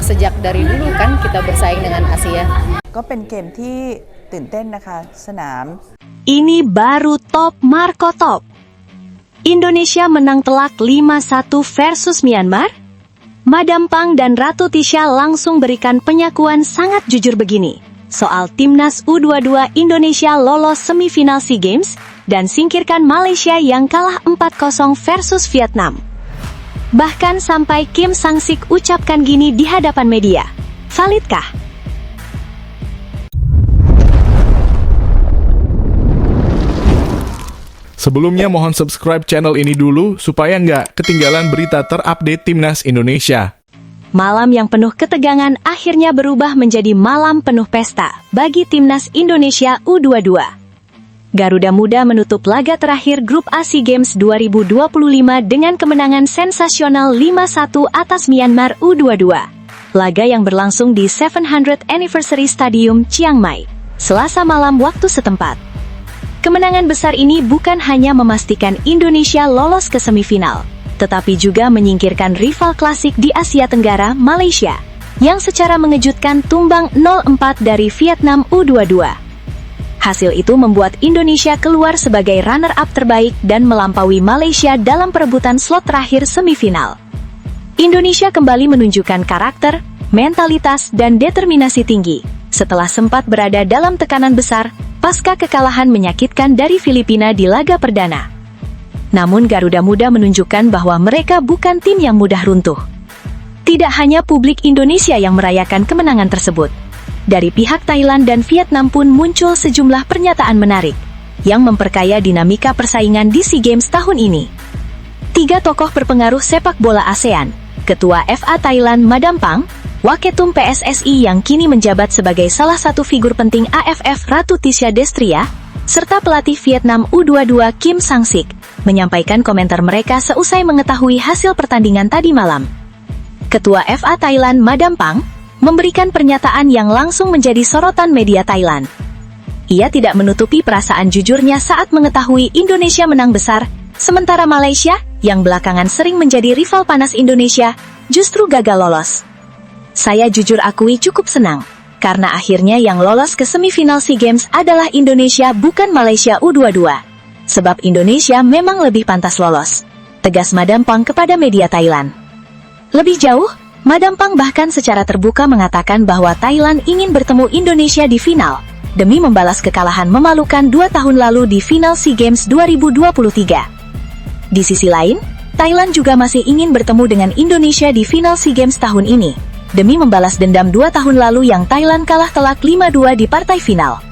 sejak dari dulu kan kita bersaing dengan Asia. ก็เป็นเกมที่ตื่นเต้นนะคะสนาม Ini baru top Marco Top. Indonesia menang telak 5-1 versus Myanmar. Madam Pang dan Ratu Tisha langsung berikan penyakuan sangat jujur begini soal timnas U22 Indonesia lolos semifinal SEA Games dan singkirkan Malaysia yang kalah 4-0 versus Vietnam. Bahkan sampai Kim Sang-sik ucapkan gini di hadapan media. Validkah? Sebelumnya mohon subscribe channel ini dulu supaya nggak ketinggalan berita terupdate Timnas Indonesia. Malam yang penuh ketegangan akhirnya berubah menjadi malam penuh pesta bagi Timnas Indonesia U22. Garuda Muda menutup laga terakhir Grup A SEA Games 2025 dengan kemenangan sensasional 5-1 atas Myanmar U22. Laga yang berlangsung di 700th Anniversary Stadium Chiang Mai, Selasa malam waktu setempat. Kemenangan besar ini bukan hanya memastikan Indonesia lolos ke semifinal, tetapi juga menyingkirkan rival klasik di Asia Tenggara, Malaysia, yang secara mengejutkan tumbang 0-4 dari Vietnam U22. Hasil itu membuat Indonesia keluar sebagai runner-up terbaik dan melampaui Malaysia dalam perebutan slot terakhir semifinal. Indonesia kembali menunjukkan karakter, mentalitas, dan determinasi tinggi, setelah sempat berada dalam tekanan besar pasca kekalahan menyakitkan dari Filipina di laga perdana. Namun Garuda Muda menunjukkan bahwa mereka bukan tim yang mudah runtuh. Tidak hanya publik Indonesia yang merayakan kemenangan tersebut. Dari pihak Thailand dan Vietnam pun muncul sejumlah pernyataan menarik yang memperkaya dinamika persaingan di SEA Games tahun ini. 3 tokoh berpengaruh sepak bola ASEAN, Ketua FA Thailand Madam Pang, Waketum PSSI yang kini menjabat sebagai salah satu figur penting AFF Ratu Tisha Destria, serta pelatih Vietnam U22 Kim Sang-sik, menyampaikan komentar mereka seusai mengetahui hasil pertandingan tadi malam. Ketua FA Thailand Madam Pang memberikan pernyataan yang langsung menjadi sorotan media Thailand. Ia tidak menutupi perasaan jujurnya saat mengetahui Indonesia menang besar, sementara Malaysia, yang belakangan sering menjadi rival panas Indonesia, justru gagal lolos. Saya jujur akui cukup senang, karena akhirnya yang lolos ke semifinal SEA Games adalah Indonesia bukan Malaysia U22. Sebab Indonesia memang lebih pantas lolos, tegas Madam Pang kepada media Thailand. Lebih jauh, Madam Pang bahkan secara terbuka mengatakan bahwa Thailand ingin bertemu Indonesia di final, demi membalas kekalahan memalukan 2 tahun lalu di final SEA Games 2023. Di sisi lain, Thailand juga masih ingin bertemu dengan Indonesia di final SEA Games tahun ini, demi membalas dendam 2 tahun lalu yang Thailand kalah telak 5-2 di partai final.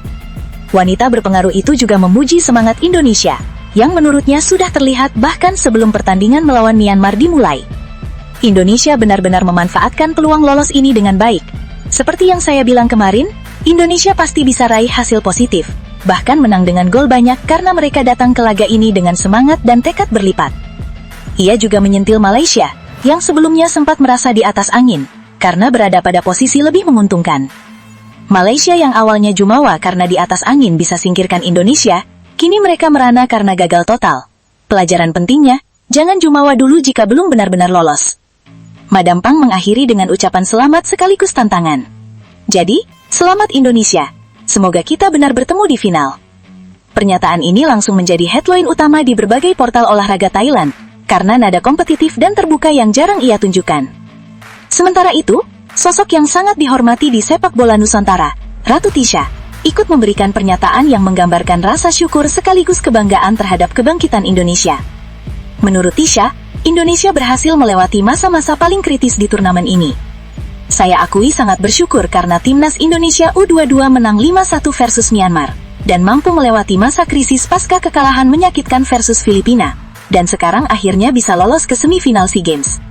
Wanita berpengaruh itu juga memuji semangat Indonesia, yang menurutnya sudah terlihat bahkan sebelum pertandingan melawan Myanmar dimulai. Indonesia benar-benar memanfaatkan peluang lolos ini dengan baik. Seperti yang saya bilang kemarin, Indonesia pasti bisa raih hasil positif, bahkan menang dengan gol banyak karena mereka datang ke laga ini dengan semangat dan tekad berlipat. Ia juga menyentil Malaysia, yang sebelumnya sempat merasa di atas angin, karena berada pada posisi lebih menguntungkan. Malaysia yang awalnya jumawa karena di atas angin bisa singkirkan Indonesia, kini mereka merana karena gagal total. Pelajaran pentingnya, jangan jumawa dulu jika belum benar-benar lolos. Madam Pang mengakhiri dengan ucapan selamat sekaligus tantangan. Jadi, selamat Indonesia. Semoga kita benar bertemu di final. Pernyataan ini langsung menjadi headline utama di berbagai portal olahraga Thailand, karena nada kompetitif dan terbuka yang jarang ia tunjukkan. Sementara itu, sosok yang sangat dihormati di sepak bola Nusantara, Ratu Tisha, ikut memberikan pernyataan yang menggambarkan rasa syukur sekaligus kebanggaan terhadap kebangkitan Indonesia. Menurut Tisha, Indonesia berhasil melewati masa-masa paling kritis di turnamen ini. Saya akui sangat bersyukur karena timnas Indonesia U22 menang 5-1 versus Myanmar, dan mampu melewati masa krisis pasca kekalahan menyakitkan versus Filipina, dan sekarang akhirnya bisa lolos ke semifinal SEA Games.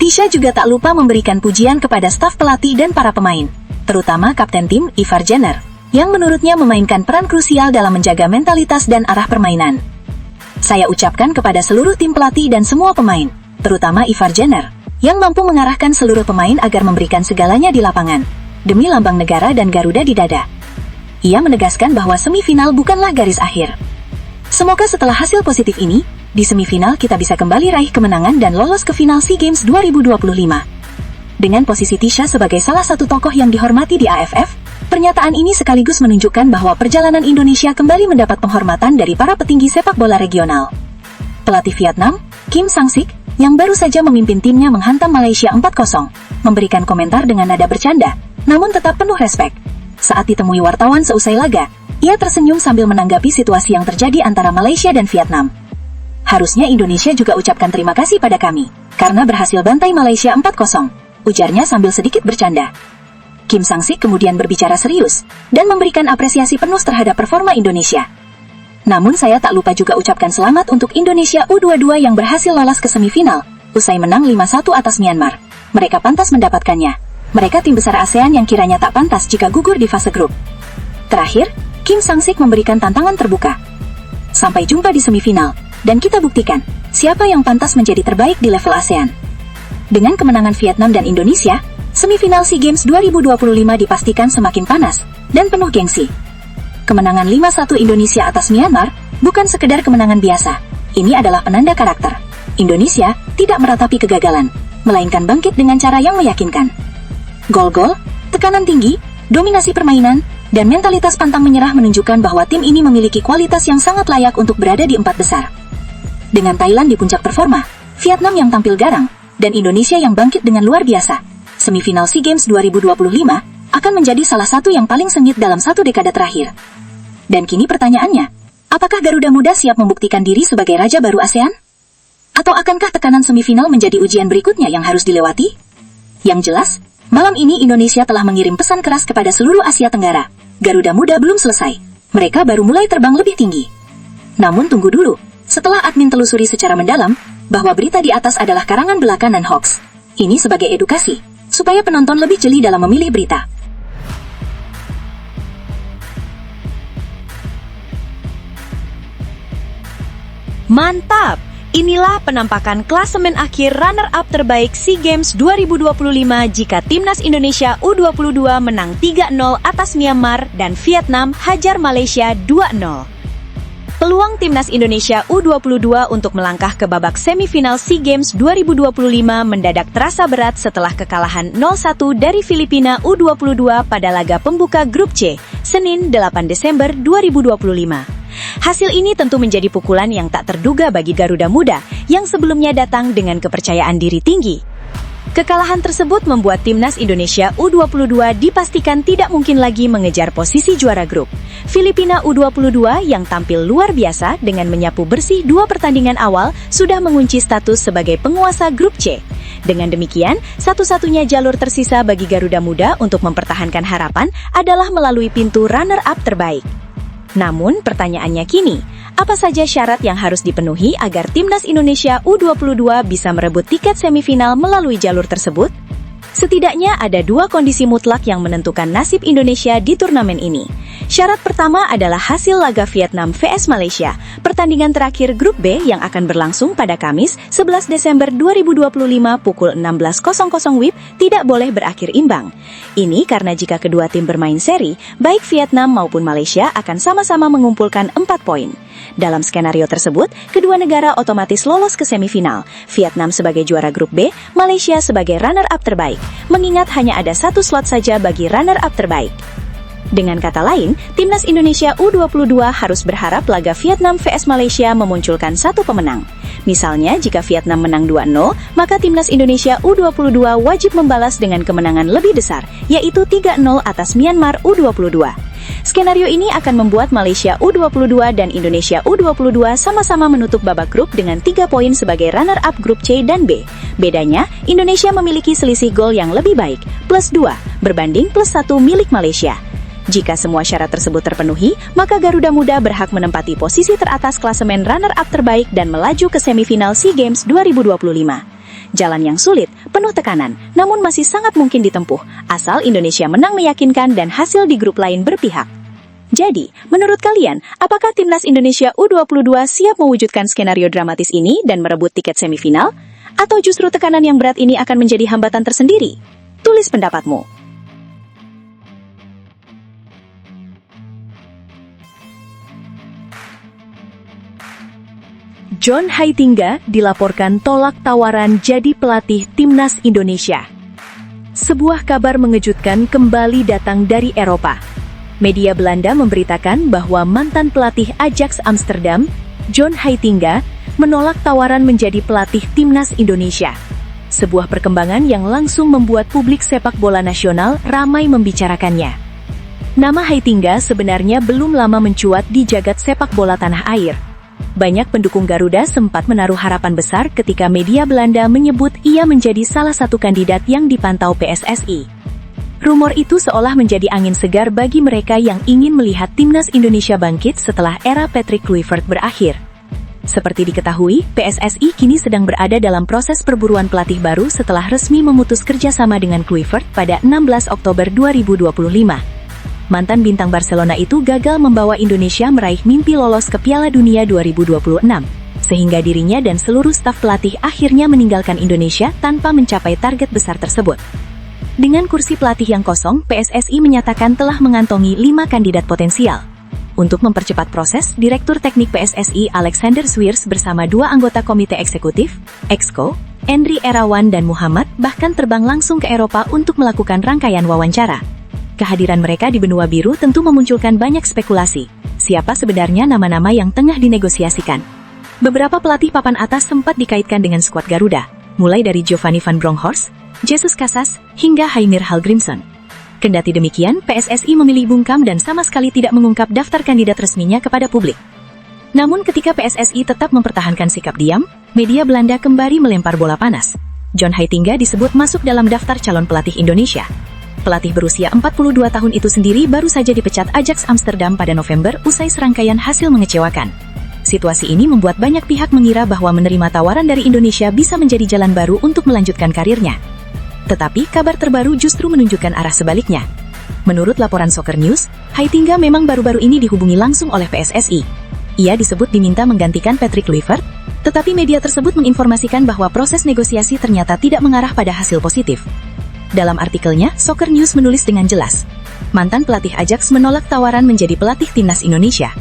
Tisha juga tak lupa memberikan pujian kepada staf pelatih dan para pemain, terutama kapten tim, Ivar Jenner, yang menurutnya memainkan peran krusial dalam menjaga mentalitas dan arah permainan. Saya ucapkan kepada seluruh tim pelatih dan semua pemain, terutama Ivar Jenner, yang mampu mengarahkan seluruh pemain agar memberikan segalanya di lapangan, demi lambang negara dan Garuda di dada. Ia menegaskan bahwa semifinal bukanlah garis akhir. Semoga setelah hasil positif ini, di semifinal kita bisa kembali raih kemenangan dan lolos ke final SEA Games 2025. Dengan posisi Tisha sebagai salah satu tokoh yang dihormati di AFF, pernyataan ini sekaligus menunjukkan bahwa perjalanan Indonesia kembali mendapat penghormatan dari para petinggi sepak bola regional. Pelatih Vietnam, Kim Sang-sik, yang baru saja memimpin timnya menghantam Malaysia 4-0, memberikan komentar dengan nada bercanda, namun tetap penuh respek. Saat ditemui wartawan seusai laga, ia tersenyum sambil menanggapi situasi yang terjadi antara Malaysia dan Vietnam. Harusnya Indonesia juga ucapkan terima kasih pada kami, karena berhasil bantai Malaysia 4-0. Ujarnya sambil sedikit bercanda. Kim Sang-sik kemudian berbicara serius dan memberikan apresiasi penuh terhadap performa Indonesia. Namun saya tak lupa juga ucapkan selamat untuk Indonesia U22 yang berhasil lolos ke semifinal, usai menang 5-1 atas Myanmar. Mereka pantas mendapatkannya. Mereka tim besar ASEAN yang kiranya tak pantas jika gugur di fase grup. Terakhir, Kim Sang-sik memberikan tantangan terbuka. Sampai jumpa di semifinal, dan kita buktikan siapa yang pantas menjadi terbaik di level ASEAN. Dengan kemenangan Vietnam dan Indonesia, semifinal SEA Games 2025 dipastikan semakin panas dan penuh gengsi. Kemenangan 5-1 Indonesia atas Myanmar bukan sekedar kemenangan biasa. Ini adalah penanda karakter. Indonesia tidak meratapi kegagalan, melainkan bangkit dengan cara yang meyakinkan. Gol-gol, tekanan tinggi, dominasi permainan, dan mentalitas pantang menyerah menunjukkan bahwa tim ini memiliki kualitas yang sangat layak untuk berada di 4 besar. Dengan Thailand di puncak performa, Vietnam yang tampil garang, dan Indonesia yang bangkit dengan luar biasa, semifinal SEA Games 2025 akan menjadi salah satu yang paling sengit dalam satu dekade terakhir. Dan kini pertanyaannya, apakah Garuda Muda siap membuktikan diri sebagai raja baru ASEAN? Atau akankah tekanan semifinal menjadi ujian berikutnya yang harus dilewati? Yang jelas, malam ini Indonesia telah mengirim pesan keras kepada seluruh Asia Tenggara. Garuda Muda belum selesai. Mereka baru mulai terbang lebih tinggi. Namun tunggu dulu, setelah admin telusuri secara mendalam, bahwa berita di atas adalah karangan belaka dan hoax. Ini sebagai edukasi, supaya penonton lebih jeli dalam memilih berita. Mantap! Inilah penampakan klasemen akhir runner-up terbaik SEA Games 2025 jika Timnas Indonesia U22 menang 3-0 atas Myanmar dan Vietnam hajar Malaysia 2-0. Peluang Timnas Indonesia U22 untuk melangkah ke babak semifinal SEA Games 2025 mendadak terasa berat setelah kekalahan 0-1 dari Filipina U22 pada laga pembuka Grup C, Senin 8 Desember 2025. Hasil ini tentu menjadi pukulan yang tak terduga bagi Garuda Muda yang sebelumnya datang dengan kepercayaan diri tinggi. Kekalahan tersebut membuat Timnas Indonesia U22 dipastikan tidak mungkin lagi mengejar posisi juara grup. Filipina U22 yang tampil luar biasa dengan menyapu bersih 2 pertandingan awal sudah mengunci status sebagai penguasa grup C. Dengan demikian, satu-satunya jalur tersisa bagi Garuda Muda untuk mempertahankan harapan adalah melalui pintu runner-up terbaik. Namun, pertanyaannya kini, apa saja syarat yang harus dipenuhi agar Timnas Indonesia U22 bisa merebut tiket semifinal melalui jalur tersebut? Setidaknya ada 2 kondisi mutlak yang menentukan nasib Indonesia di turnamen ini. Syarat pertama adalah hasil laga Vietnam vs Malaysia, pertandingan terakhir Grup B yang akan berlangsung pada Kamis 11 Desember 2025 pukul 16.00 WIB tidak boleh berakhir imbang. Ini karena jika kedua tim bermain seri, baik Vietnam maupun Malaysia akan sama-sama mengumpulkan 4 poin. Dalam skenario tersebut, kedua negara otomatis lolos ke semifinal, Vietnam sebagai juara Grup B, Malaysia sebagai runner-up terbaik, mengingat hanya ada 1 slot saja bagi runner-up terbaik. Dengan kata lain, Timnas Indonesia U22 harus berharap laga Vietnam vs Malaysia memunculkan 1 pemenang. Misalnya, jika Vietnam menang 2-0, maka Timnas Indonesia U22 wajib membalas dengan kemenangan lebih besar, yaitu 3-0 atas Myanmar U22. Skenario ini akan membuat Malaysia U22 dan Indonesia U22 sama-sama menutup babak grup dengan 3 poin sebagai runner-up grup C dan B. Bedanya, Indonesia memiliki selisih gol yang lebih baik, +2, berbanding +1 milik Malaysia. Jika semua syarat tersebut terpenuhi, maka Garuda Muda berhak menempati posisi teratas klasemen runner-up terbaik dan melaju ke semifinal SEA Games 2025. Jalan yang sulit, penuh tekanan, namun masih sangat mungkin ditempuh, asal Indonesia menang meyakinkan dan hasil di grup lain berpihak. Jadi, menurut kalian, apakah Timnas Indonesia U22 siap mewujudkan skenario dramatis ini dan merebut tiket semifinal? Atau justru tekanan yang berat ini akan menjadi hambatan tersendiri? Tulis pendapatmu. John Heitinga dilaporkan tolak tawaran jadi pelatih Timnas Indonesia. Sebuah kabar mengejutkan kembali datang dari Eropa. Media Belanda memberitakan bahwa mantan pelatih Ajax Amsterdam, John Heitinga, menolak tawaran menjadi pelatih timnas Indonesia. Sebuah perkembangan yang langsung membuat publik sepak bola nasional ramai membicarakannya. Nama Heitinga sebenarnya belum lama mencuat di jagat sepak bola tanah air. Banyak pendukung Garuda sempat menaruh harapan besar ketika media Belanda menyebut ia menjadi salah satu kandidat yang dipantau PSSI. Rumor itu seolah menjadi angin segar bagi mereka yang ingin melihat timnas Indonesia bangkit setelah era Patrick Kluivert berakhir. Seperti diketahui, PSSI kini sedang berada dalam proses perburuan pelatih baru setelah resmi memutus kerjasama dengan Kluivert pada 16 Oktober 2025. Mantan bintang Barcelona itu gagal membawa Indonesia meraih mimpi lolos ke Piala Dunia 2026, sehingga dirinya dan seluruh staf pelatih akhirnya meninggalkan Indonesia tanpa mencapai target besar tersebut. Dengan kursi pelatih yang kosong, PSSI menyatakan telah mengantongi 5 kandidat potensial. Untuk mempercepat proses, Direktur Teknik PSSI Alexander Swiers bersama 2 anggota Komite Eksekutif, Exco, Endri Erawan dan Muhammad, bahkan terbang langsung ke Eropa untuk melakukan rangkaian wawancara. Kehadiran mereka di benua biru tentu memunculkan banyak spekulasi. Siapa sebenarnya nama-nama yang tengah dinegosiasikan? Beberapa pelatih papan atas sempat dikaitkan dengan skuad Garuda, mulai dari Giovanni van Bronckhorst, Jesus Casas, hingga Heimir Hallgrímsson. Kendati demikian, PSSI memilih bungkam dan sama sekali tidak mengungkap daftar kandidat resminya kepada publik. Namun ketika PSSI tetap mempertahankan sikap diam, media Belanda kembali melempar bola panas. John Heitinga disebut masuk dalam daftar calon pelatih Indonesia. Pelatih berusia 42 tahun itu sendiri baru saja dipecat Ajax Amsterdam pada November usai serangkaian hasil mengecewakan. Situasi ini membuat banyak pihak mengira bahwa menerima tawaran dari Indonesia bisa menjadi jalan baru untuk melanjutkan karirnya. Tetapi kabar terbaru justru menunjukkan arah sebaliknya. Menurut laporan Soccer News, Heitinga memang baru-baru ini dihubungi langsung oleh PSSI. Ia disebut diminta menggantikan Patrick Kluivert, tetapi media tersebut menginformasikan bahwa proses negosiasi ternyata tidak mengarah pada hasil positif. Dalam artikelnya, Soccer News menulis dengan jelas, mantan pelatih Ajax menolak tawaran menjadi pelatih timnas Indonesia.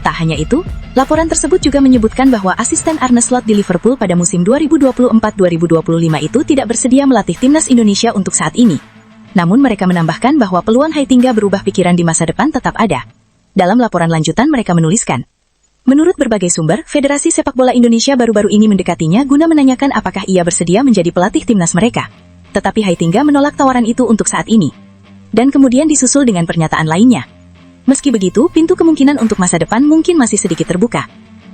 Tak hanya itu, laporan tersebut juga menyebutkan bahwa asisten Arne Slot di Liverpool pada musim 2024-2025 itu tidak bersedia melatih timnas Indonesia untuk saat ini. Namun mereka menambahkan bahwa peluang Heitinga berubah pikiran di masa depan tetap ada. Dalam laporan lanjutan mereka menuliskan, menurut berbagai sumber, Federasi Sepak Bola Indonesia baru-baru ini mendekatinya guna menanyakan apakah ia bersedia menjadi pelatih timnas mereka. Tetapi Heitinga menolak tawaran itu untuk saat ini. Dan kemudian disusul dengan pernyataan lainnya. Meski begitu, pintu kemungkinan untuk masa depan mungkin masih sedikit terbuka.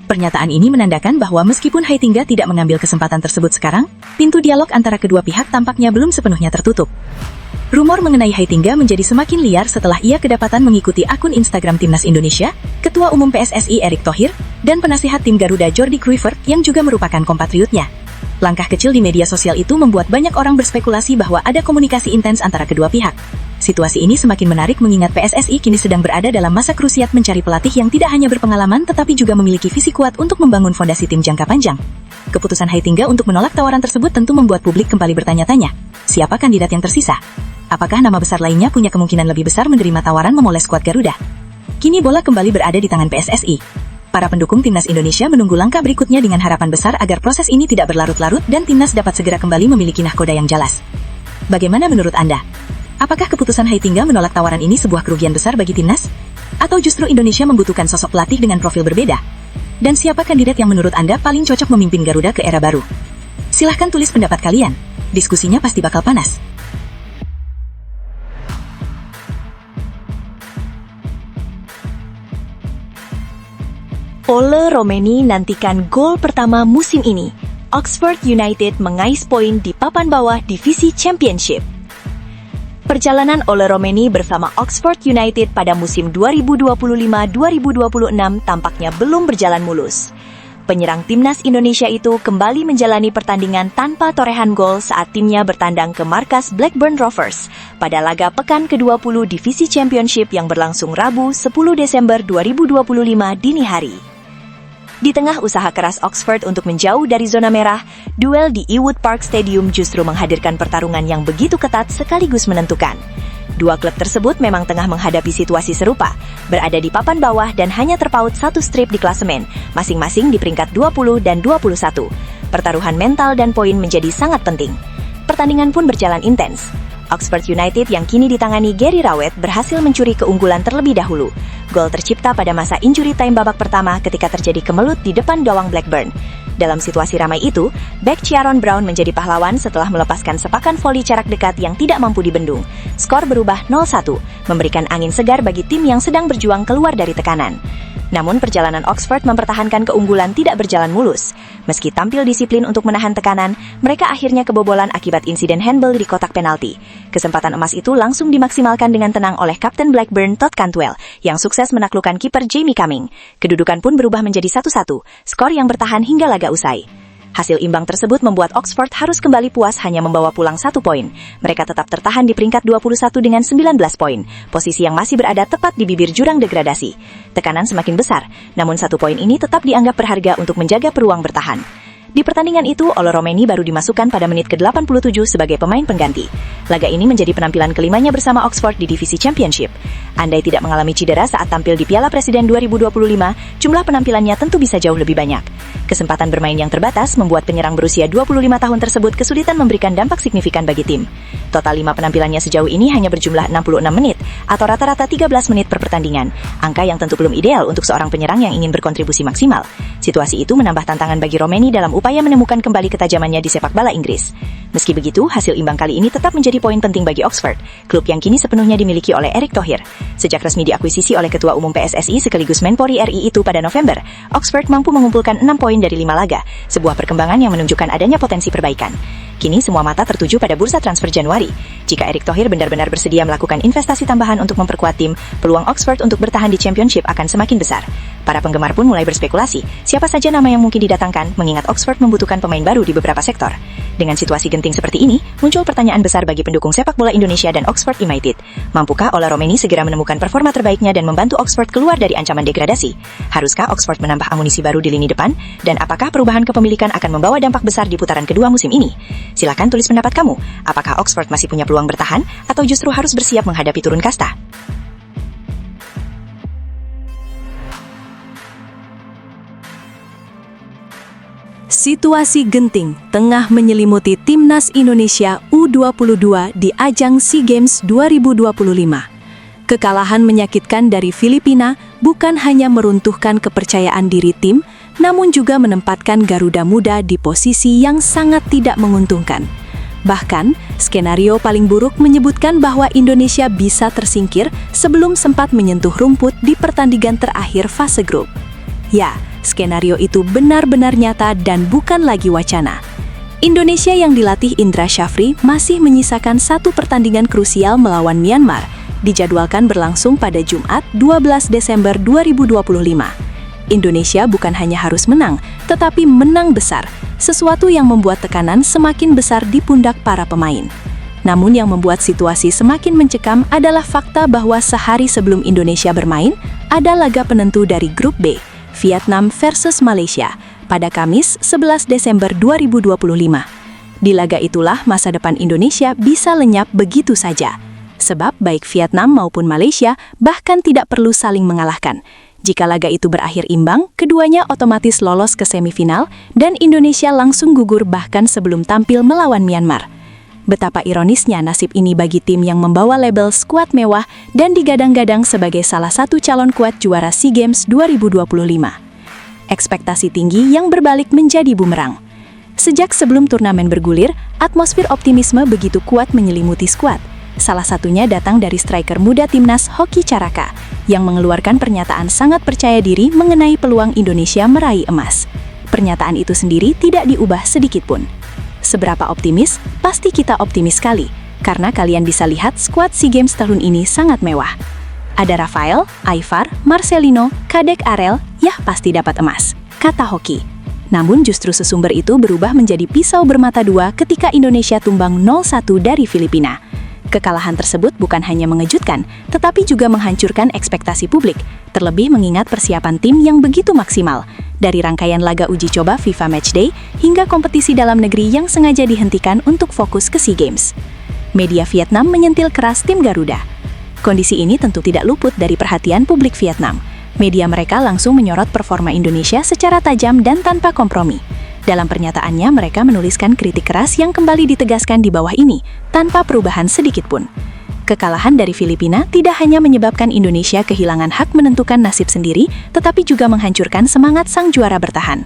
Pernyataan ini menandakan bahwa meskipun Heitinga tidak mengambil kesempatan tersebut sekarang, pintu dialog antara kedua pihak tampaknya belum sepenuhnya tertutup. Rumor mengenai Heitinga menjadi semakin liar setelah ia kedapatan mengikuti akun Instagram Timnas Indonesia, Ketua Umum PSSI Erick Thohir, dan penasihat tim Garuda Jordi Kluivert yang juga merupakan kompatriotnya. Langkah kecil di media sosial itu membuat banyak orang berspekulasi bahwa ada komunikasi intens antara kedua pihak. Situasi ini semakin menarik mengingat PSSI kini sedang berada dalam masa krusiat mencari pelatih yang tidak hanya berpengalaman tetapi juga memiliki visi kuat untuk membangun fondasi tim jangka panjang. Keputusan Heitinga untuk menolak tawaran tersebut tentu membuat publik kembali bertanya-tanya, siapa kandidat yang tersisa? Apakah nama besar lainnya punya kemungkinan lebih besar menerima tawaran memoles skuad Garuda? Kini bola kembali berada di tangan PSSI. Para pendukung timnas Indonesia menunggu langkah berikutnya dengan harapan besar agar proses ini tidak berlarut-larut dan timnas dapat segera kembali memiliki nahkoda yang jelas. Bagaimana menurut Anda? Apakah keputusan Heitinga menolak tawaran ini sebuah kerugian besar bagi timnas? Atau justru Indonesia membutuhkan sosok pelatih dengan profil berbeda? Dan siapa kandidat yang menurut Anda paling cocok memimpin Garuda ke era baru? Silahkan tulis pendapat kalian. Diskusinya pasti bakal panas. Ole Romeni nantikan gol pertama musim ini. Oxford United mengais poin di papan bawah divisi Championship. Perjalanan Ole Romeni bersama Oxford United pada musim 2025-2026 tampaknya belum berjalan mulus. Penyerang timnas Indonesia itu kembali menjalani pertandingan tanpa torehan gol saat timnya bertandang ke markas Blackburn Rovers pada laga pekan ke-20 divisi Championship yang berlangsung Rabu 10 Desember 2025 dini hari. Di tengah usaha keras Oxford untuk menjauh dari zona merah, duel di Ewood Park Stadium justru menghadirkan pertarungan yang begitu ketat sekaligus menentukan. Dua klub tersebut memang tengah menghadapi situasi serupa, berada di papan bawah dan hanya terpaut satu strip di klasemen, masing-masing di peringkat 20 dan 21. Pertaruhan mental dan poin menjadi sangat penting. Pertandingan pun berjalan intens. Oxford United yang kini ditangani Gary Rowett berhasil mencuri keunggulan terlebih dahulu. Gol tercipta pada masa injury time babak pertama ketika terjadi kemelut di depan gawang Blackburn. Dalam situasi ramai itu, bek Ciaron Brown menjadi pahlawan setelah melepaskan sepakan voli jarak dekat yang tidak mampu dibendung. Skor berubah 0-1, memberikan angin segar bagi tim yang sedang berjuang keluar dari tekanan. Namun perjalanan Oxford mempertahankan keunggulan tidak berjalan mulus. Meski tampil disiplin untuk menahan tekanan, mereka akhirnya kebobolan akibat insiden handball di kotak penalti. Kesempatan emas itu langsung dimaksimalkan dengan tenang oleh Kapten Blackburn Todd Cantwell yang sukses menaklukkan kiper Jamie Cumming. Kedudukan pun berubah menjadi 1-1, skor yang bertahan hingga laga usai. Hasil imbang tersebut membuat Oxford harus kembali puas hanya membawa pulang 1 poin. Mereka tetap tertahan di peringkat 21 dengan 19 poin, posisi yang masih berada tepat di bibir jurang degradasi. Tekanan semakin besar, namun 1 poin ini tetap dianggap berharga untuk menjaga peluang bertahan. Di pertandingan itu, Olo Romeni baru dimasukkan pada menit ke-87 sebagai pemain pengganti. Laga ini menjadi penampilan kelimanya bersama Oxford di divisi Championship. Andai tidak mengalami cedera saat tampil di Piala Presiden 2025, jumlah penampilannya tentu bisa jauh lebih banyak. Kesempatan bermain yang terbatas membuat penyerang berusia 25 tahun tersebut kesulitan memberikan dampak signifikan bagi tim. Total 5 penampilannya sejauh ini hanya berjumlah 66 menit, atau rata-rata 13 menit per pertandingan. Angka yang tentu belum ideal untuk seorang penyerang yang ingin berkontribusi maksimal. Situasi itu menambah tantangan bagi Romeni dalam upaya menemukan kembali ketajamannya di sepak bola Inggris. Meski begitu, hasil imbang kali ini tetap menjadi poin penting bagi Oxford, klub yang kini sepenuhnya dimiliki oleh Erick Thohir. Sejak resmi diakuisisi oleh Ketua Umum PSSI sekaligus Menpori RI itu pada November, Oxford mampu mengumpulkan 6 poin dari 5 laga, sebuah perkembangan yang menunjukkan adanya potensi perbaikan. Kini semua mata tertuju pada bursa transfer Januari. Jika Erick Thohir benar-benar bersedia melakukan investasi tambahan untuk memperkuat tim, peluang Oxford untuk bertahan di Championship akan semakin besar. Para penggemar pun mulai berspekulasi, siapa saja nama yang mungkin didatangkan, mengingat Oxford membutuhkan pemain baru di beberapa sektor. Dengan situasi genting seperti ini, muncul pertanyaan besar bagi pendukung sepak bola Indonesia dan Oxford United. Mampukah Ola Romeni segera menemukan performa terbaiknya dan membantu Oxford keluar dari ancaman degradasi? Haruskah Oxford menambah amunisi baru di lini depan? Dan apakah perubahan kepemilikan akan membawa dampak besar di putaran kedua musim ini? Silakan tulis pendapat kamu. Apakah Oxford masih punya peluang bertahan, atau justru harus bersiap menghadapi turun kasta? Situasi genting tengah menyelimuti Timnas Indonesia U22 di ajang SEA Games 2025. Kekalahan menyakitkan dari Filipina bukan hanya meruntuhkan kepercayaan diri tim, namun juga menempatkan Garuda Muda di posisi yang sangat tidak menguntungkan. Bahkan, skenario paling buruk menyebutkan bahwa Indonesia bisa tersingkir sebelum sempat menyentuh rumput di pertandingan terakhir fase grup. Ya, skenario itu benar-benar nyata dan bukan lagi wacana. Indonesia yang dilatih Indra Syafri masih menyisakan 1 pertandingan krusial melawan Myanmar, dijadwalkan berlangsung pada Jumat 12 Desember 2025. Indonesia bukan hanya harus menang, tetapi menang besar, sesuatu yang membuat tekanan semakin besar di pundak para pemain. Namun yang membuat situasi semakin mencekam adalah fakta bahwa sehari sebelum Indonesia bermain, ada laga penentu dari Grup B, Vietnam versus Malaysia, pada Kamis 11 Desember 2025. Di laga itulah masa depan Indonesia bisa lenyap begitu saja. Sebab baik Vietnam maupun Malaysia bahkan tidak perlu saling mengalahkan. Jika laga itu berakhir imbang, keduanya otomatis lolos ke semifinal dan Indonesia langsung gugur bahkan sebelum tampil melawan Myanmar. Betapa ironisnya nasib ini bagi tim yang membawa label skuad mewah dan digadang-gadang sebagai salah satu calon kuat juara SEA Games 2025. Ekspektasi tinggi yang berbalik menjadi bumerang. Sejak sebelum turnamen bergulir, atmosfer optimisme begitu kuat menyelimuti skuad. Salah satunya datang dari striker muda timnas Hoki Caraka, yang mengeluarkan pernyataan sangat percaya diri mengenai peluang Indonesia meraih emas. Pernyataan itu sendiri tidak diubah sedikit pun. Seberapa optimis? Pasti kita optimis sekali, karena kalian bisa lihat skuad SEA Games tahun ini sangat mewah. Ada Rafael, Aifar, Marcelino, Kadek Arel, yah pasti dapat emas, kata Hoki. Namun justru sesumber itu berubah menjadi pisau bermata dua ketika Indonesia tumbang 0-1 dari Filipina. Kekalahan tersebut bukan hanya mengejutkan, tetapi juga menghancurkan ekspektasi publik, terlebih mengingat persiapan tim yang begitu maksimal, dari rangkaian laga uji coba FIFA Matchday hingga kompetisi dalam negeri yang sengaja dihentikan untuk fokus ke SEA Games. Media Vietnam menyentil keras tim Garuda. Kondisi ini tentu tidak luput dari perhatian publik Vietnam. Media mereka langsung menyorot performa Indonesia secara tajam dan tanpa kompromi. Dalam pernyataannya, mereka menuliskan kritik keras yang kembali ditegaskan di bawah ini, tanpa perubahan sedikit pun. Kekalahan dari Filipina tidak hanya menyebabkan Indonesia kehilangan hak menentukan nasib sendiri, tetapi juga menghancurkan semangat sang juara bertahan.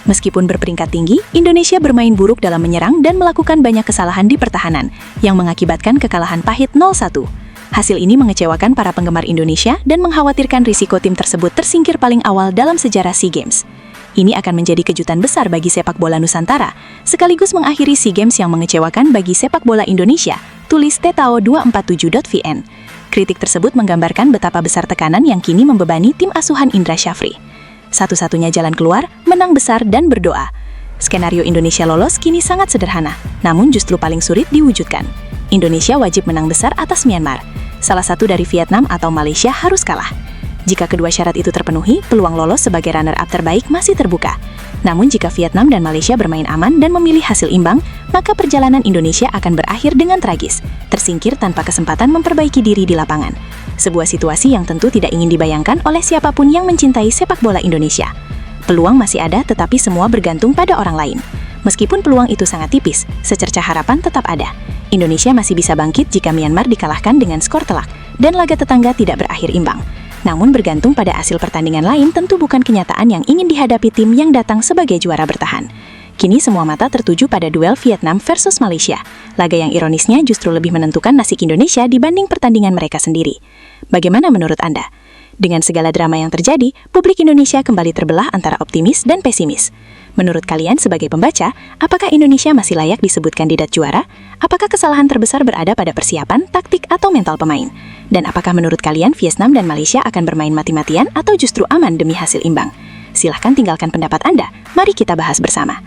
Meskipun berperingkat tinggi, Indonesia bermain buruk dalam menyerang dan melakukan banyak kesalahan di pertahanan, yang mengakibatkan kekalahan pahit 0-1. Hasil ini mengecewakan para penggemar Indonesia dan mengkhawatirkan risiko tim tersebut tersingkir paling awal dalam sejarah SEA Games. Ini akan menjadi kejutan besar bagi sepak bola Nusantara, sekaligus mengakhiri SEA Games yang mengecewakan bagi sepak bola Indonesia, tulis tetao247.vn. Kritik tersebut menggambarkan betapa besar tekanan yang kini membebani tim asuhan Indra Syafri. Satu-satunya jalan keluar, menang besar dan berdoa. Skenario Indonesia lolos kini sangat sederhana, namun justru paling sulit diwujudkan. Indonesia wajib menang besar atas Myanmar. Salah satu dari Vietnam atau Malaysia harus kalah. Jika kedua syarat itu terpenuhi, peluang lolos sebagai runner-up terbaik masih terbuka. Namun jika Vietnam dan Malaysia bermain aman dan memilih hasil imbang, maka perjalanan Indonesia akan berakhir dengan tragis, tersingkir tanpa kesempatan memperbaiki diri di lapangan. Sebuah situasi yang tentu tidak ingin dibayangkan oleh siapapun yang mencintai sepak bola Indonesia. Peluang masih ada, tetapi semua bergantung pada orang lain. Meskipun peluang itu sangat tipis, secercah harapan tetap ada. Indonesia masih bisa bangkit jika Myanmar dikalahkan dengan skor telak, dan laga tetangga tidak berakhir imbang. Namun bergantung pada hasil pertandingan lain tentu bukan kenyataan yang ingin dihadapi tim yang datang sebagai juara bertahan. Kini semua mata tertuju pada duel Vietnam versus Malaysia, laga yang ironisnya justru lebih menentukan nasib Indonesia dibanding pertandingan mereka sendiri. Bagaimana menurut Anda? Dengan segala drama yang terjadi, publik Indonesia kembali terbelah antara optimis dan pesimis. Menurut kalian sebagai pembaca, apakah Indonesia masih layak disebut kandidat juara? Apakah kesalahan terbesar berada pada persiapan, taktik, atau mental pemain? Dan apakah menurut kalian Vietnam dan Malaysia akan bermain mati-matian atau justru aman demi hasil imbang? Silahkan tinggalkan pendapat Anda, mari kita bahas bersama.